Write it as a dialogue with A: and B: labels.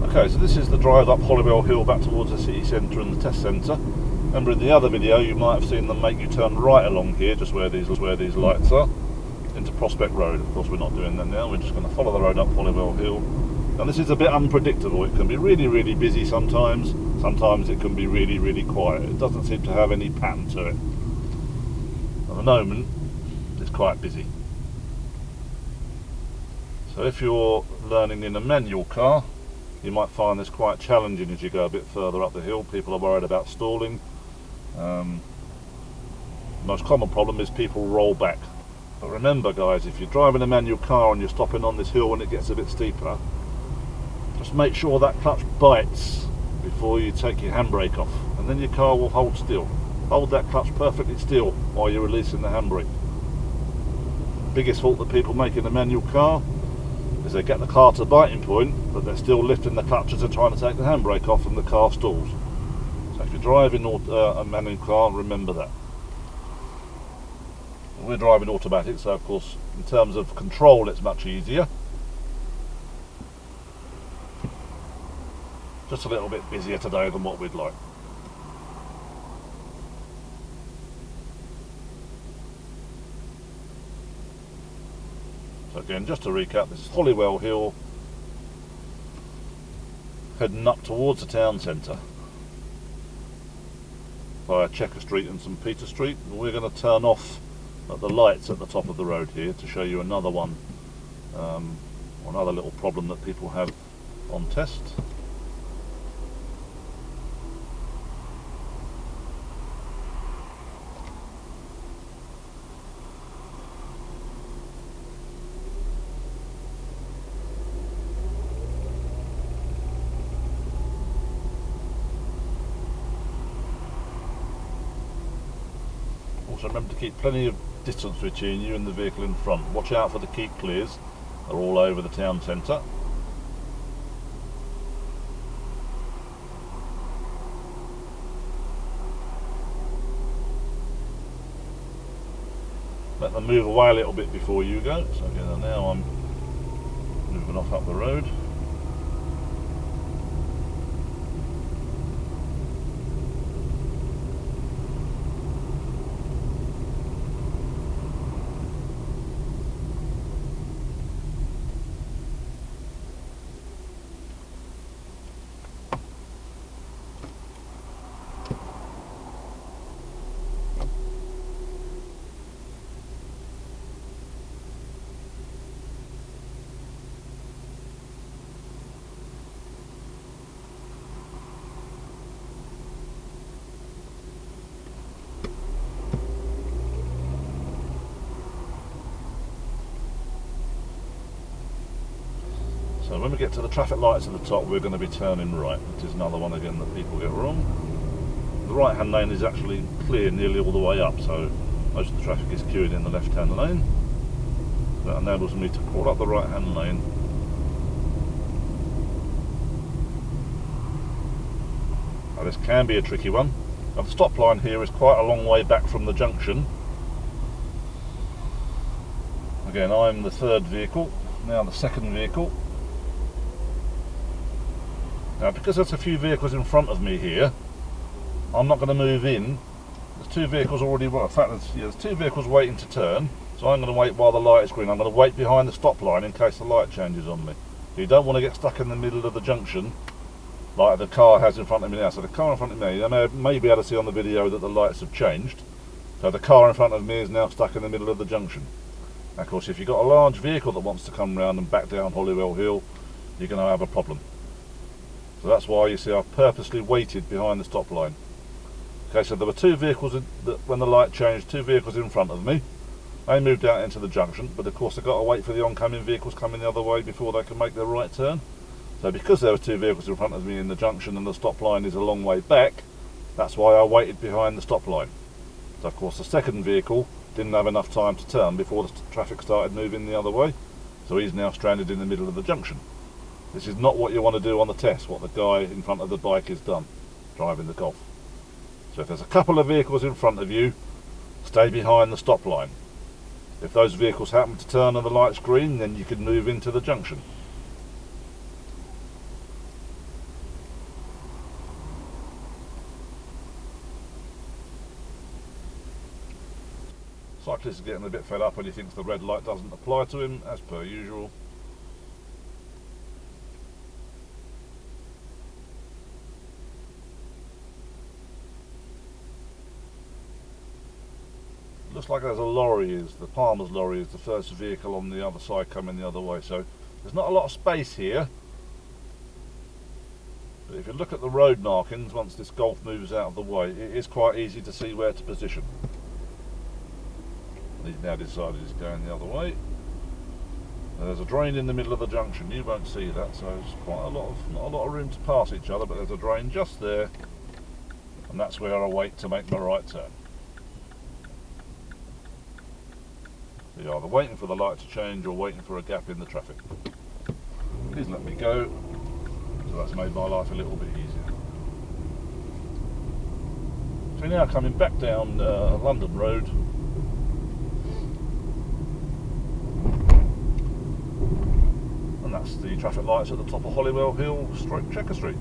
A: Okay, so this is the drive up Holywell Hill back towards the city centre and the test centre. Remember in the other video you might have seen them make you turn right along here, just where these lights are, into Prospect Road. Of course we're not doing that now, we're just going to follow the road up Holywell Hill. And this is a bit unpredictable. It can be really busy sometimes it can be really quiet. It doesn't seem to have any pattern to it. At the moment it's quite busy. So if you're learning in a manual car, you might find this quite challenging as you go a bit further up the hill. People are worried about stalling. Most common problem is people roll back. But remember guys, if you're driving a manual car and you're stopping on this hill when it gets a bit steeper, just make sure that clutch bites before you take your handbrake off, and then your car will hold still. Hold that clutch perfectly still while you're releasing the handbrake. Biggest fault that people make in a manual car is they get the car to the biting point, but they're still lifting the clutches and trying to take the handbrake off, and the car stalls. So if you're driving a manual car, remember that. We're driving automatic, so of course in terms of control it's much easier. Just a little bit busier today than what we'd like. So again, just to recap, this is Holywell Hill, heading up towards the town centre via Checker Street and St Peter Street. And we're going to turn off at the lights at the top of the road here to show you another one, another little problem that people have on test. Also remember to keep plenty of distance between you and the vehicle in front. Watch out for the keep clears, they're all over the town centre. Let them move away a little bit before you go. So again, now I'm moving off up the road. So when we get to the traffic lights at the top, we're going to be turning right, which is another one again that people get wrong. The right hand lane is actually clear nearly all the way up, so most of the traffic is queuing in the left hand lane. That enables me to crawl up the right hand lane. Now this can be a tricky one. Now the stop line here is quite a long way back from the junction. Again, I'm the third vehicle, now the second vehicle. Now because there's a few vehicles in front of me here, I'm not going to move in. There's two vehicles already, well, in fact there's two vehicles waiting to turn, so I'm going to wait while the light is green. I'm going to wait behind the stop line in case the light changes on me. So you don't want to get stuck in the middle of the junction like the car has in front of me now. So the car in front of me, you may be able to see on the video that the lights have changed. So the car in front of me is now stuck in the middle of the junction. Now, of course, if you've got a large vehicle that wants to come round and back down Holywell Hill, you're going to have a problem. So that's why you see I've purposely waited behind the stop line. Okay, so there were two vehicles when the light changed, two vehicles in front of me. They moved out into the junction, but of course they've got to wait for the oncoming vehicles coming the other way before they can make their right turn. So because there were two vehicles in front of me in the junction and the stop line is a long way back, that's why I waited behind the stop line. So of course the second vehicle didn't have enough time to turn before the traffic started moving the other way, so he's now stranded in the middle of the junction. This is not what you want to do on the test, what the guy in front of the bike has done, driving the Golf. So if there's a couple of vehicles in front of you, stay behind the stop line. If those vehicles happen to turn and the light's green, then you can move into the junction. Cyclist is getting a bit fed up and he thinks the red light doesn't apply to him, as per usual. Looks like there's a lorry, the Palmer's lorry is the first vehicle on the other side coming the other way, so there's not a lot of space here. But if you look at the road markings, once this Golf moves out of the way, it is quite easy to see where to position. He's now decided he's going the other way. Now there's a drain in the middle of the junction, you won't see that, so there's not a lot of room to pass each other, but there's a drain just there, and that's where I wait to make my right turn. So you're either waiting for the light to change or waiting for a gap in the traffic. Please let me go, so that's made my life a little bit easier. So we're now coming back down London Road. And that's the traffic lights at the top of Holywell Hill, Checker Street.